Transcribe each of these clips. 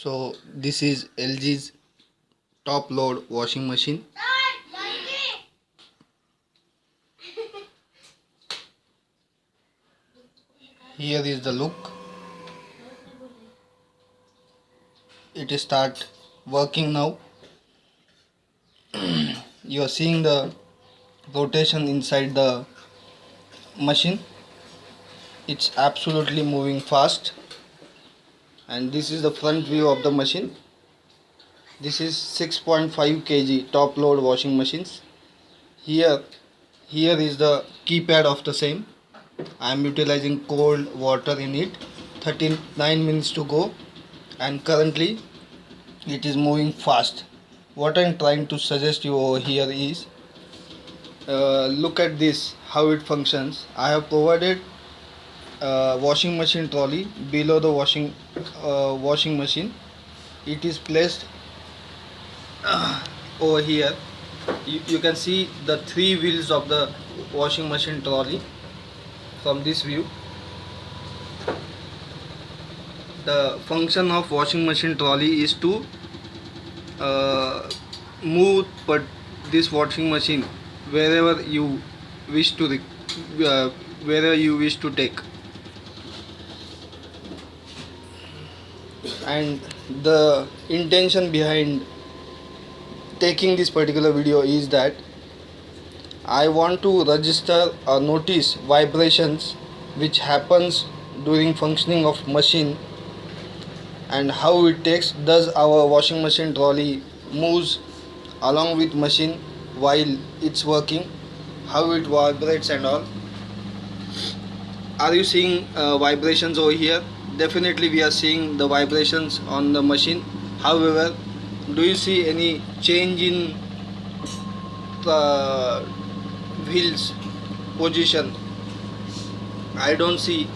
So this is LG's top load washing machine. Here is the look. It is start working now. You are seeing the rotation inside the machine. It's absolutely moving fast. And this is the front view of the machine. This is 6.5 kg top load washing machines. Here is the keypad of the same. I am utilizing cold water in it. 39 minutes to go, and currently it is moving fast. What I am trying to suggest you over here is look at this, how it functions. I have provided washing machine trolley below the washing machine. It is placed over here. You can see the three wheels of the washing machine trolley from this view. The function of washing machine trolley is to move this washing machine wherever you wish to wherever you wish to take. And the intention behind taking this particular video is that I want to register or notice vibrations which happens during functioning of machine, and how it takes does our washing machine trolley moves along with machine while it's working, how it vibrates and all. Are you seeing vibrations over here? Definitely we are seeing the vibrations on the machine. However, do you see any change in the wheels position? I don't see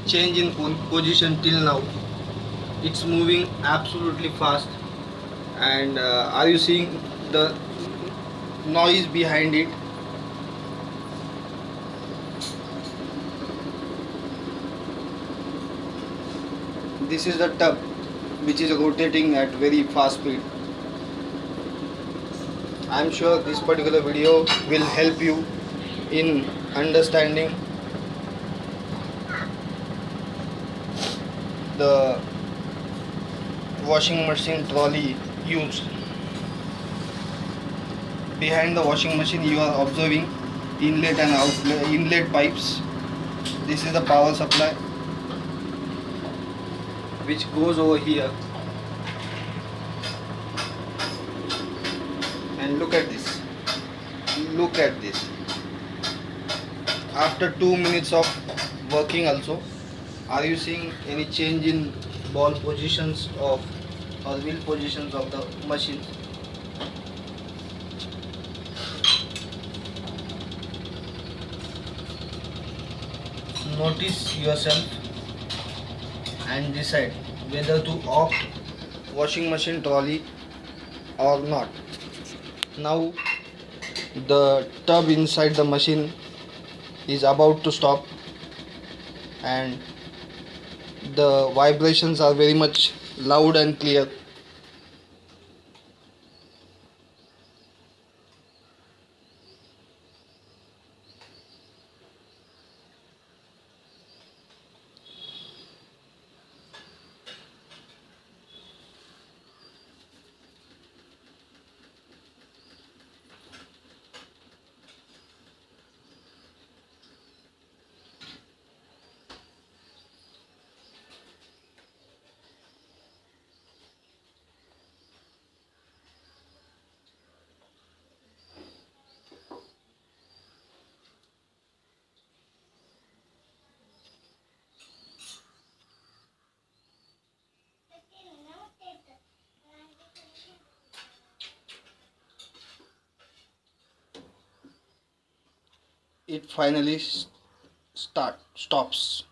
change in position till now. It's moving absolutely fast. And are you seeing the noise behind it? This is the tub which is rotating at very fast speed. I am sure this particular video will help you in understanding the washing machine trolley use. Behind the washing machine you are observing inlet and outlet inlet pipes. This is the power supply which goes over here. And look at this. Look at this. After 2 minutes of working also, are you seeing any change in ball positions of or wheel positions of the machine? Notice yourself and decide whether to opt washing machine trolley or not. Now the tub inside the machine is about to stop, and the vibrations are very much loud and clear. It finally stops.